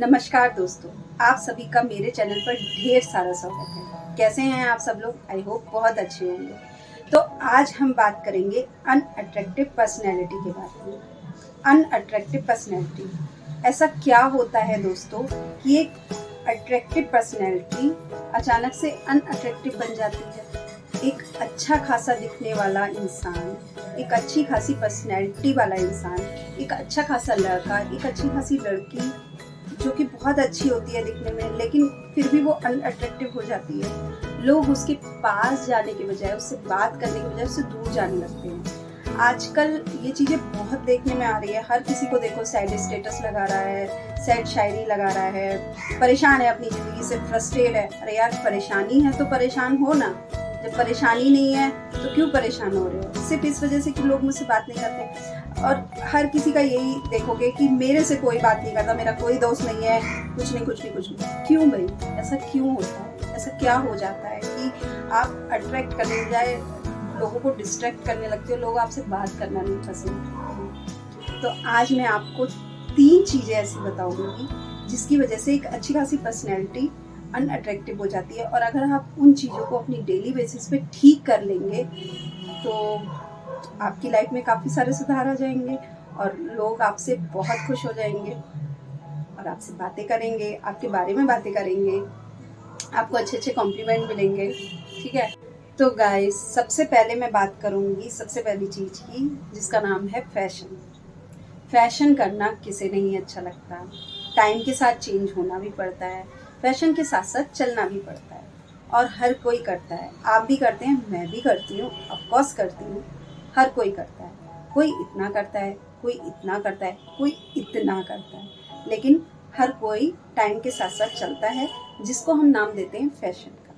नमस्कार दोस्तों, आप सभी का मेरे चैनल पर ढेर सारा स्वागत है। कैसे हैं आप सब लोग? आई होप बहुत अच्छे होंगे। तो आज हम बात करेंगे अनअट्रैक्टिव पर्सनैलिटी के बारे में। अनअट्रैक्टिव पर्सनैलिटी ऐसा क्या होता है दोस्तों कि एक अट्रैक्टिव पर्सनैलिटी अचानक से अनअट्रैक्टिव बन जाती है। एक अच्छा खासा दिखने वाला इंसान, एक अच्छी खासी पर्सनैलिटी वाला इंसान, एक अच्छा खासा लड़का, एक अच्छी खासी लड़की जो कि बहुत अच्छी होती है दिखने में, लेकिन फिर भी वो अनअट्रैक्टिव हो जाती है। लोग उसके पास जाने के बजाय, उससे बात करने के बजाय उससे दूर जाने लगते हैं। आजकल ये चीज़ें बहुत देखने में आ रही है। हर किसी को देखो सैड स्टेटस लगा रहा है, सैड शायरी लगा रहा है, परेशान है अपनी ज़िंदगी से, फ्रस्ट्रेट है। अरे यार, परेशानी है तो परेशान हो ना। जब परेशानी नहीं है तो क्यों परेशान हो रहे हो? सिर्फ इस वजह से कि लोग मुझसे बात नहीं करते। और हर किसी का यही देखोगे कि मेरे से कोई बात नहीं करता, मेरा कोई दोस्त नहीं है, कुछ नहीं। क्यों भाई? ऐसा क्यों होता है? ऐसा क्या हो जाता है कि आप अट्रैक्ट करने जाए लोगों को डिस्ट्रैक्ट करने लगते हो, लोग आपसे बात करना नहीं पसंद करते? तो आज मैं आपको 3 चीज़ें ऐसी बताऊंगी जिसकी वजह से एक अच्छी खासी पर्सनैलिटी अनअट्रैक्टिव हो जाती है। और अगर आप उन चीज़ों को अपनी डेली बेसिस पे ठीक कर लेंगे तो आपकी लाइफ में काफ़ी सारे सुधार आ जाएंगे और लोग आपसे बहुत खुश हो जाएंगे और आपसे बातें करेंगे, आपके बारे में बातें करेंगे, आपको अच्छे अच्छे कॉम्प्लीमेंट मिलेंगे। ठीक है, तो गाइस, सबसे पहले मैं बात करूँगी सबसे पहली चीज़ की, जिसका नाम है फैशन। फैशन करना किसे नहीं अच्छा लगता। टाइम के साथ चेंज होना भी पड़ता है, फैशन के साथ साथ चलना भी पड़ता है और हर कोई करता है। आप भी करते हैं, मैं भी करती हूँ, ऑफकोर्स करती हूँ। हर कोई करता है। कोई इतना करता है, कोई इतना करता है, कोई इतना करता है, लेकिन हर कोई टाइम के साथ साथ चलता है, जिसको हम नाम देते हैं फैशन का।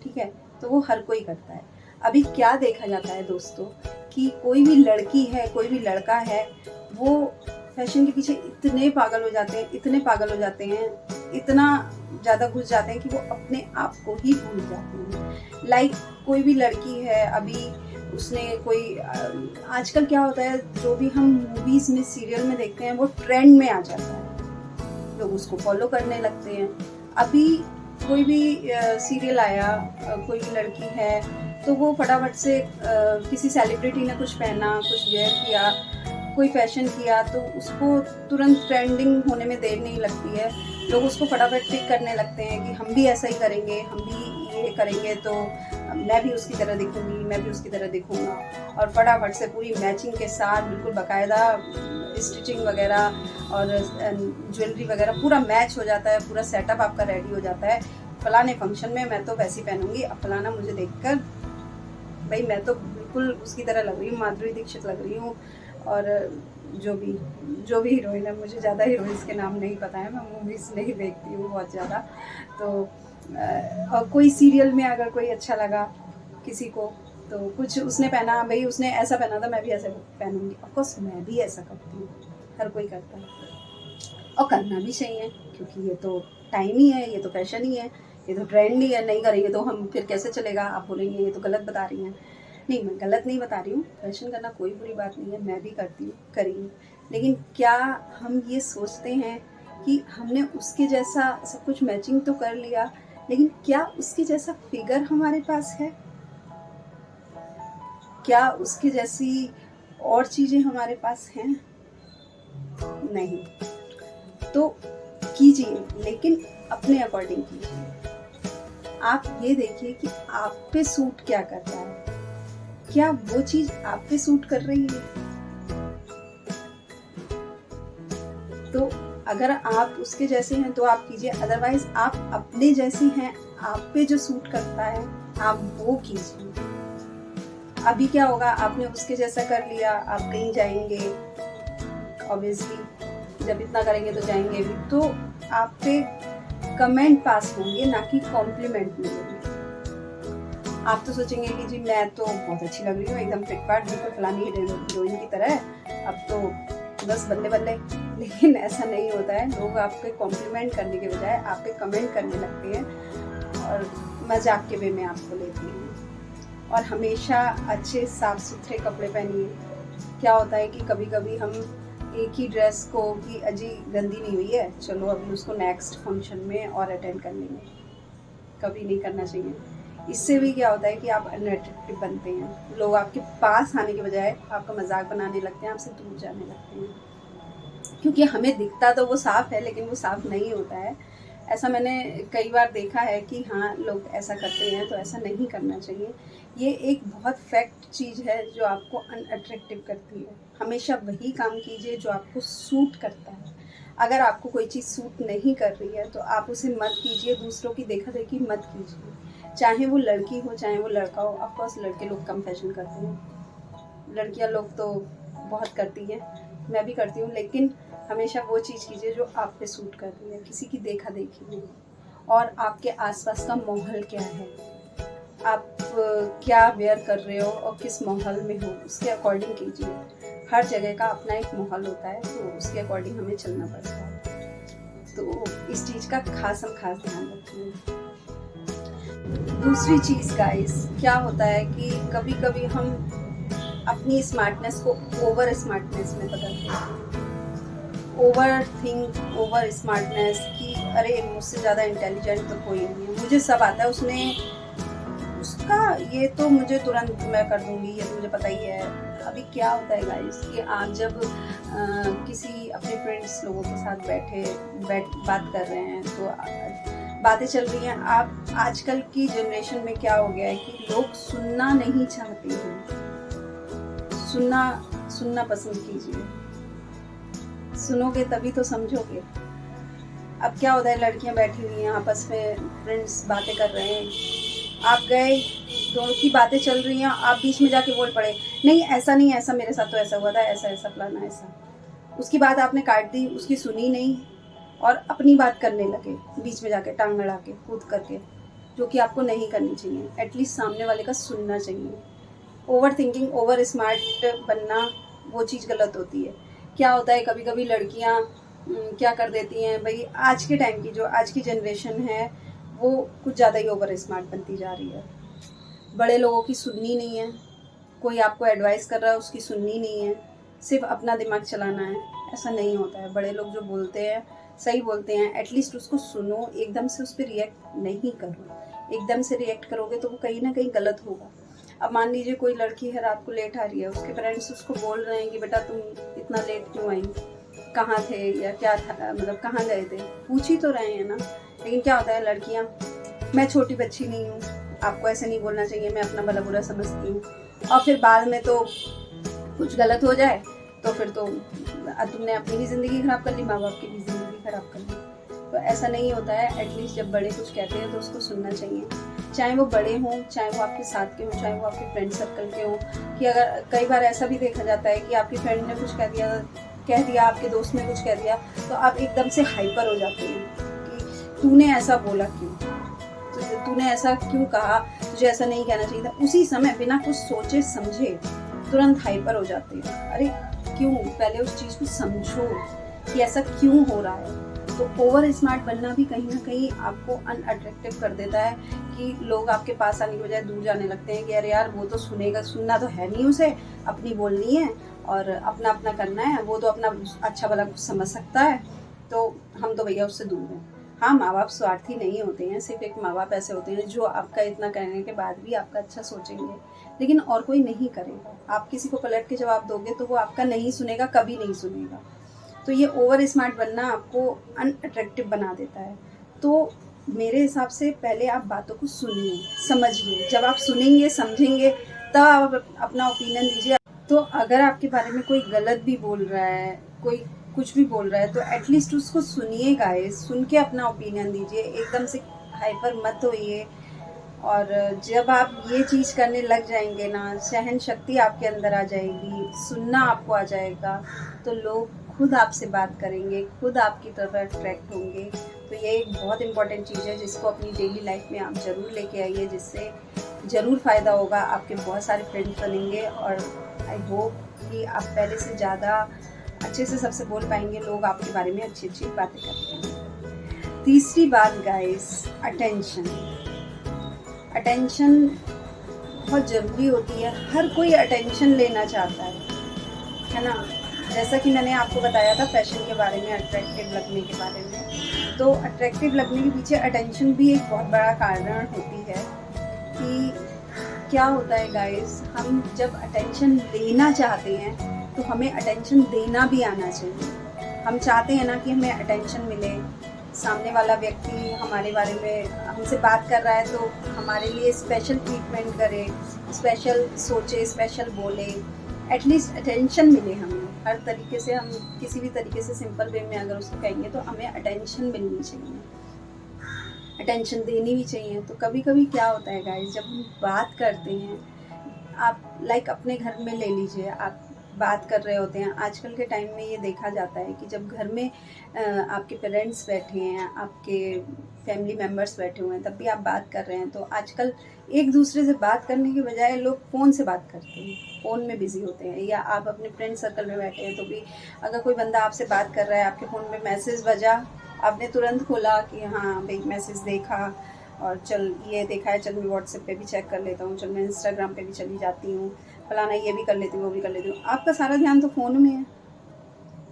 ठीक है, तो वो हर कोई करता है। अभी क्या देखा जाता है दोस्तों कि कोई भी लड़की है, कोई भी लड़का है, वो फैशन के पीछे इतने पागल हो जाते हैं, इतने पागल हो जाते हैं, इतना ज़्यादा घुस जाते हैं कि वो अपने आप को ही भूल जाते हैं। लाइक कोई भी लड़की है, अभी उसने कोई आजकल क्या होता है, जो भी हम मूवीज़ में, सीरियल में देखते हैं, वो ट्रेंड में आ जाता है, लोग उसको फॉलो करने लगते हैं। अभी कोई भी सीरियल आया, कोई भी लड़की है तो वो फटाफट से किसी सेलिब्रिटी ने कुछ पहना, कुछ वेयर किया, कोई फैशन किया, तो उसको तुरंत ट्रेंडिंग होने में देर नहीं लगती है। लोग उसको फटाफट पिक करने लगते हैं कि हम भी ऐसा ही करेंगे, हम भी ये करेंगे तो मैं भी उसकी तरह दिखूंगी, मैं भी उसकी तरह दिखूंगा। और फटाफट से पूरी मैचिंग के साथ, बिल्कुल बाकायदा स्टिचिंग वगैरह और ज्वेलरी वगैरह पूरा मैच हो जाता है, पूरा सेटअप आपका रेडी हो जाता है। फलाने फंक्शन में मैं तो वैसी पहनूंगी, अब फलाना मुझे देखकर भाई मैं तो बिल्कुल उसकी तरह लग रही हूँ, माधुरी दीक्षित लग रही हूँ। और जो भी हीरोइन है, मुझे ज़्यादा हीरोइंस के नाम नहीं पता है, मैं मूवीज़ नहीं देखती हूँ बहुत ज़्यादा। तो और कोई सीरियल में अगर कोई अच्छा लगा किसी को, तो कुछ उसने पहना, भाई उसने ऐसा पहना था, मैं भी ऐसा पहनूंगी। ऑफकोर्स मैं भी ऐसा करती हूँ, हर कोई करता है और करना भी चाहिए, क्योंकि ये तो टाइम ही है, ये तो फैशन ही है, ये तो ट्रेंड ही है। नहीं करेंगे तो हम फिर कैसे चलेगा? आप बोलेंगे ये तो गलत बता रही हैं। नहीं, मैं गलत नहीं बता रही हूँ, फैशन करना कोई बुरी बात नहीं है, मैं भी करती हूँ, करिए। लेकिन क्या हम ये सोचते हैं कि हमने उसके जैसा सब कुछ मैचिंग तो कर लिया, लेकिन क्या उसके जैसा फिगर हमारे पास है? क्या उसके जैसी और चीज़ें हमारे पास हैं? नहीं। तो कीजिए, लेकिन अपने अकॉर्डिंग कीजिए। आप ये देखिए कि आप पे सूट क्या कर रहा है, क्या वो चीज आप पे सूट कर रही है? तो अगर आप उसके जैसे हैं तो आप कीजिए, अदरवाइज आप अपने जैसे हैं, आप पे जो सूट करता है आप वो कीजिए। अभी क्या होगा, आपने उसके जैसा कर लिया, आप कहीं जाएंगे, ऑब्वियसली जब इतना करेंगे तो जाएंगे भी, तो आप पे कमेंट पास होंगे, ना कि कॉम्प्लीमेंट मिलेंगे। आप तो सोचेंगे कि जी मैं तो बहुत अच्छी लग रही हूँ, एकदम फिटफाट, बिल्कुल फलानी हीरोइन की तरह है, अब तो बस बल्ले बल्ले। लेकिन ऐसा नहीं होता है। लोग आपके कॉम्प्लीमेंट करने के बजाय आप पे कमेंट करने लगते हैं और मजाक के वे में आपको लेते हैं। और हमेशा अच्छे साफ सुथरे कपड़े पहनिए। क्या होता है कि कभी कभी हम एक ही ड्रेस को कि अजी गंदी नहीं हुई है, चलो अभी उसको नेक्स्ट फंक्शन में और अटेंड कर लेंगे, कभी नहीं करना चाहिए। इससे भी क्या होता है कि आप अनअट्रैक्टिव बनते हैं, लोग आपके पास आने के बजाय आपका मजाक बनाने लगते हैं, आपसे दूर जाने लगते हैं, क्योंकि हमें दिखता तो वो साफ़ है लेकिन वो साफ़ नहीं होता है। ऐसा मैंने कई बार देखा है कि हाँ, लोग ऐसा करते हैं, तो ऐसा नहीं करना चाहिए। ये एक बहुत फैक्ट चीज़ है जो आपको अनअट्रैक्टिव करती है। हमेशा वही काम कीजिए जो आपको सूट करता है। अगर आपको कोई चीज़ सूट नहीं कर रही है तो आप उसे मत कीजिए, दूसरों की देखा देखी मत कीजिए, चाहे वो लड़की हो चाहे वो लड़का हो। ऑफकोर्स लड़के लोग कम फैशन करते हैं, लड़कियां लोग तो बहुत करती हैं, मैं भी करती हूँ, लेकिन हमेशा वो चीज़ कीजिए जो आप पे सूट कर रही है, किसी की देखा देखी नहीं। और आपके आसपास का माहौल क्या है, आप क्या वेयर कर रहे हो और किस माहौल में हो, उसके अकॉर्डिंग कीजिए। हर जगह का अपना एक माहौल होता है, तो उसके अकॉर्डिंग हमें चलना पड़ता है। तो इस चीज़ का खास ध्यान रखिए। दूसरी चीज़ गाइस, क्या होता है कि कभी कभी हम अपनी स्मार्टनेस को ओवर स्मार्टनेस में बदलते हैं। ओवर थिंक, ओवर स्मार्टनेस कि अरे मुझसे ज़्यादा इंटेलिजेंट तो कोई नहीं है, मुझे सब आता है, उसने उसका ये तो मुझे तुरंत मैं कर दूंगी, ये तो मुझे पता ही है। अभी क्या होता है गाइस कि आप जब किसी अपने फ्रेंड्स लोगों के साथ बात कर रहे हैं, तो बातें चल रही हैं, आप आजकल की जनरेशन में क्या हो गया है कि लोग सुनना नहीं चाहते हैं। सुनना पसंद कीजिए, सुनोगे तभी तो समझोगे। अब क्या होता है, लड़कियां बैठी हुई हैं आपस में, फ्रेंड्स बातें कर रहे हैं, आप गए, दोनों की बातें चल रही हैं, आप बीच में जाके बोल पड़े, नहीं ऐसा नहीं, ऐसा मेरे साथ तो ऐसा हुआ था, ऐसा ऐसा फलाना ऐसा। उसकी बात आपने काट दी, उसकी सुनी नहीं और अपनी बात करने लगे, बीच में जाके टांग अड़ा के कूद करके, जो कि आपको नहीं करनी चाहिए। एटलीस्ट सामने वाले का सुनना चाहिए। ओवर थिंकिंग, ओवर स्मार्ट बनना, वो चीज़ गलत होती है। क्या होता है, कभी कभी लड़कियां क्या कर देती हैं भाई, आज के टाइम की जो आज की जनरेशन है वो कुछ ज़्यादा ही ओवर स्मार्ट बनती जा रही है। बड़े लोगों की सुननी नहीं है, कोई आपको एडवाइस कर रहा है उसकी सुननी नहीं है, सिर्फ अपना दिमाग चलाना है। ऐसा नहीं होता है। बड़े लोग जो बोलते हैं सही बोलते हैं, एटलीस्ट उसको सुनो, एकदम से उस पर रिएक्ट नहीं करो। एकदम से रिएक्ट करोगे तो वो कहीं ना कहीं गलत होगा। अब मान लीजिए कोई लड़की है, रात को लेट आ रही है, उसके पेरेंट्स उसको बोल रहे हैं कि बेटा तुम इतना लेट क्यों आई, कहाँ थे या क्या था, मतलब कहाँ गए थे, पूछ ही तो रहे हैं ना। लेकिन क्या होता है, लड़कियाँ, मैं छोटी बच्ची नहीं हूँ, आपको ऐसे नहीं बोलना चाहिए, मैं अपना भला बुरा समझती हूँ, और फिर बाद में तो कुछ गलत हो जाए तो फिर तो तुमने अपनी भी ज़िंदगी ख़राब कर ली, माँ बाप की भी ज़िंदगी ख़राब कर ली। तो ऐसा नहीं होता है। एटलीस्ट जब बड़े कुछ कहते हैं तो उसको सुनना चाहिए, चाहे वो बड़े हों, चाहे वो आपके साथ के हों, चाहे वो आपके फ्रेंड सर्कल के हों। कि अगर कई बार ऐसा भी देखा जाता है कि आपकी फ्रेंड ने कुछ कह दिया, आपके दोस्त ने कुछ कह दिया, तो आप एकदम से हाइपर हो जाते हैं कि तूने ऐसा बोला क्यों, तूने ऐसा क्यों कहा, तुझे ऐसा नहीं कहना चाहिए था। उसी समय बिना कुछ सोचे समझे तुरंत हाइपर हो जाते हैं। अरे क्यों, पहले उस चीज़ को समझो कि ऐसा क्यों हो रहा है। तो ओवर स्मार्ट बनना भी कहीं ना कहीं आपको अनअट्रैक्टिव कर देता है कि लोग आपके पास आने की बजाय दूर जाने लगते हैं कि अरे यार वो तो सुनेगा, सुनना तो है नहीं उसे, अपनी बोलनी है और अपना अपना करना है, वो तो अपना अच्छा भला कुछ समझ सकता है, तो हम तो भैया उससे दूर हैं। हाँ, माँ बाप स्वार्थी नहीं होते हैं, सिर्फ एक माँ बाप ऐसे होते हैं जो आपका इतना कहने के बाद भी आपका अच्छा सोचेंगे, लेकिन और कोई नहीं करेगा। आप किसी को पलट के जवाब दोगे तो वो आपका नहीं सुनेगा, कभी नहीं सुनेगा। तो ये ओवर स्मार्ट बनना आपको अनअट्रैक्टिव बना देता है। तो मेरे हिसाब से पहले आप बातों को सुनिए, समझिए। जब आप सुनेंगे, समझेंगे, तब आप अपना ओपिनियन दीजिए। तो अगर आपके बारे में कोई गलत भी बोल रहा है, कोई कुछ भी बोल रहा है, तो एटलीस्ट उसको सुनिए गाइस, सुन के अपना ओपिनियन दीजिए। एकदम से हाइपर मत होइए। और जब आप ये चीज़ करने लग जाएंगे ना, सहन शक्ति आपके अंदर आ जाएगी, सुनना आपको आ जाएगा, तो लोग खुद आपसे बात करेंगे, खुद आपकी तरफ अट्रैक्ट होंगे। तो ये एक बहुत इंपॉर्टेंट चीज़ है जिसको अपनी डेली लाइफ में आप ज़रूर लेके आइए, जिससे ज़रूर फ़ायदा होगा। आपके बहुत सारे फ्रेंड्स बनेंगे और आई होप कि आप पहले से ज़्यादा अच्छे से सबसे बोल पाएंगे, लोग आपके बारे में अच्छी अच्छी बातें करते हैं। तीसरी बात गाइस, अटेंशन बहुत ज़रूरी होती है। हर कोई अटेंशन लेना चाहता है ना। जैसा कि मैंने आपको बताया था फैशन के बारे में, अट्रैक्टिव लगने के बारे में, तो अट्रैक्टिव लगने के पीछे अटेंशन भी एक बहुत बड़ा कारण होती है। कि क्या होता है गाइस, हम जब अटेंशन लेना चाहते हैं तो हमें अटेंशन देना भी आना चाहिए। हम चाहते हैं ना कि हमें अटेंशन मिले, सामने वाला व्यक्ति हमारे बारे में हमसे बात कर रहा है तो हमारे लिए स्पेशल ट्रीटमेंट करे, स्पेशल सोचे, स्पेशल बोले, एटलीस्ट अटेंशन मिले हमें हर तरीके से। हम किसी भी तरीके से सिंपल वे में अगर उसको कहेंगे तो हमें अटेंशन मिलनी चाहिए, अटेंशन देनी भी चाहिए। तो कभी कभी क्या होता है गाइस, जब हम बात करते हैं, आप लाइक अपने घर में ले लीजिए, आप बात कर रहे होते हैं। आजकल के टाइम में ये देखा जाता है कि जब घर में आपके पेरेंट्स बैठे हैं, आपके फैमिली मेम्बर्स बैठे हुए हैं, तब भी आप बात कर रहे हैं, तो आजकल एक दूसरे से बात करने के बजाय लोग फ़ोन से बात करते हैं, फ़ोन में बिज़ी होते हैं। या आप अपने फ्रेंड सर्कल में बैठे हैं तो भी अगर कोई बंदा आपसे बात कर रहा है, आपके फ़ोन में मैसेज बजा, आपने तुरंत खोला कि हाँ भाई मैसेज देखा, और चल ये देखा है, चल मैं व्हाट्सएप पे भी चेक कर लेता हूँ, चल मैं इंस्टाग्राम पे भी चली जाती हूँ, फलाना ये भी कर लेती हूँ, वो भी कर लेती हूँ। आपका सारा ध्यान तो फ़ोन में है।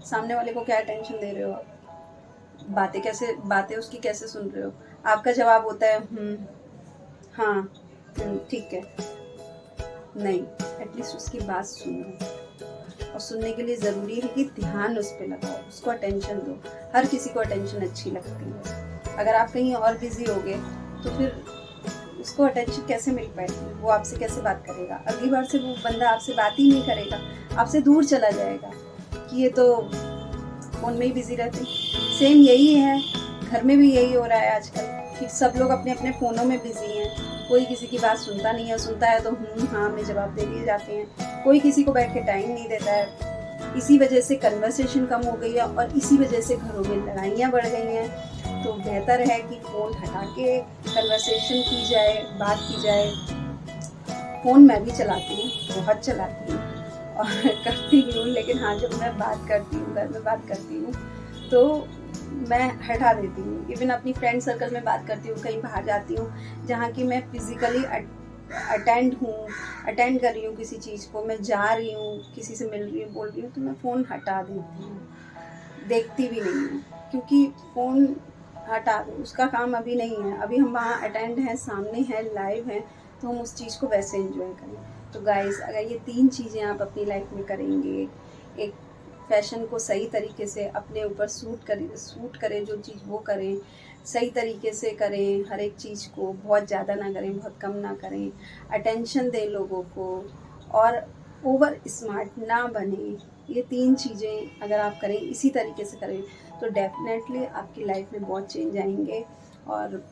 सामने वाले को क्या अटेंशन दे रहे हो आप? बातें उसकी कैसे सुन रहे हो? आपका जवाब होता है हाँ, ठीक है। नहीं, एटलीस्ट उसकी बात सुनो। और सुनने के लिए ज़रूरी है कि ध्यान उस पर लगाओ, उसको अटेंशन दो। हर किसी को अटेंशन अच्छी लगती है। अगर आप कहीं और बिजी हो गए तो फिर उसको अटेंशन कैसे मिल पाएगी? वो आपसे कैसे बात करेगा? अगली बार से वो बंदा आपसे बात ही नहीं करेगा, आपसे दूर चला जाएगा कि ये तो फ़ोन में ही बिजी रहते। सेम यही है, घर में भी यही हो रहा है आजकल कि सब लोग अपने अपने फ़ोनों में बिजी हैं। कोई किसी की बात सुनता नहीं है, सुनता है तो हाँ में जवाब दे दिए जाते हैं। कोई किसी को बैठ के टाइम नहीं देता है। इसी वजह से कन्वर्सेशन कम हो गई है और इसी वजह से घरों में लड़ाइयाँ बढ़ गई हैं। तो बेहतर है कि फ़ोन हटा के कन्वर्सेशन की जाए, बात की जाए। फ़ोन मैं भी चलाती हूँ, बहुत चलाती हूँ और करती भी हूँ, लेकिन हाँ जब मैं बात करती हूँ, घर में बात करती हूँ तो मैं हटा देती हूँ। इवन अपनी फ्रेंड सर्कल में बात करती हूँ, कहीं बाहर जाती हूँ जहाँ की मैं फिज़िकली अटेंड कर रही हूँ किसी चीज़ को, मैं जा रही हूँ, किसी से मिल रही हूँ, बोल रही हूँ, तो मैं फ़ोन हटा देती हूँ, देखती भी नहीं हूँ। क्योंकि फ़ोन हटा दो, उसका काम अभी नहीं है। अभी हम वहाँ अटेंड हैं, सामने हैं, लाइव हैं, तो हम उस चीज़ को वैसे एंजॉय करें। तो गाइस, अगर ये 3 चीज़ें आप अपनी लाइफ में करेंगे, एक फैशन को सही तरीके से अपने ऊपर सूट करें, जो चीज़ वो करें, सही तरीके से करें, हर एक चीज़ को बहुत ज़्यादा ना करें, बहुत कम ना करें, अटेंशन दें लोगों को, और ओवर स्मार्ट ना बने। ये 3 चीज़ें अगर आप करें, इसी तरीके से करें, तो डेफिनेटली आपकी लाइफ में बहुत चेंज आएंगे। और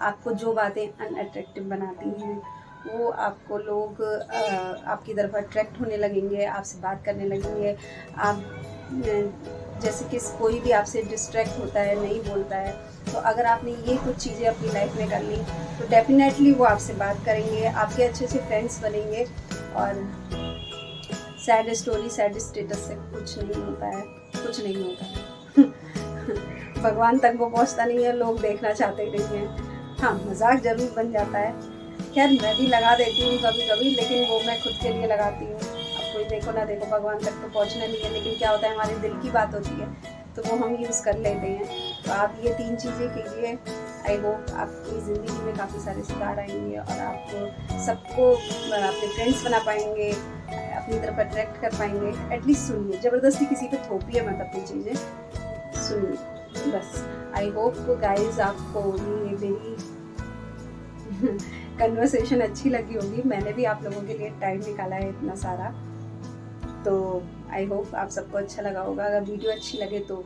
आपको जो बातें अनअट्रैक्टिव बनाती हैं वो आपको लोग आपकी तरफ अट्रैक्ट होने लगेंगे, आपसे बात करने लगेंगे। आप जैसे कि कोई भी आपसे डिस्ट्रैक्ट होता है, नहीं बोलता है, तो अगर आपने ये कुछ चीज़ें अपनी लाइफ में कर ली तो डेफिनेटली वो आपसे बात करेंगे, आपके अच्छे अच्छे फ्रेंड्स बनेंगे। और सैड स्टोरी, सैड स्टेटस से कुछ नहीं होता है, कुछ नहीं होता है। भगवान तक वो पहुंचता नहीं है, लोग देखना चाहते नहीं हैं। हाँ, मजाक जरूर बन जाता है। खैर मैं भी लगा देती हूँ कभी कभी, लेकिन वो मैं खुद के लिए लगाती हूँ। अब कोई देखो ना देखो, भगवान तक तो पहुँचना नहीं है, लेकिन क्या होता है हमारे दिल की बात होती है तो वो हम यूज़ कर लेते हैं। तो आप ये 3 चीज़ें कीजिए, आई होप आपकी ज़िंदगी में काफ़ी सारे सुधार आएंगे और आप सबको अपने फ्रेंड्स बना पाएंगे, अपनी तरफ अट्रैक्ट कर पाएंगे। एटलीस्ट सुनिए, ज़बरदस्ती किसी पे थोपिए मत अपनी चीज़ें, सुनिए बस। आई होप गाइज आपको ये मेरी कन्वर्सेशन अच्छी लगी होगी। मैंने भी आप लोगों के लिए टाइम निकाला है इतना सारा, तो आई होप आप सबको अच्छा लगा होगा। अगर वीडियो अच्छी लगे तो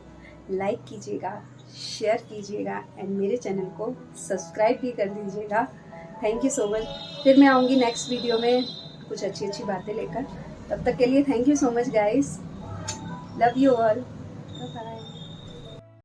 लाइक कीजिएगा, शेयर कीजिएगा एंड मेरे चैनल को सब्सक्राइब भी कर दीजिएगा। Thank you so much. फिर मैं आऊँगी नेक्स्ट वीडियो में कुछ अच्छी अच्छी बातें लेकर। तब तक के लिए thank you so much guys, love you all, bye bye.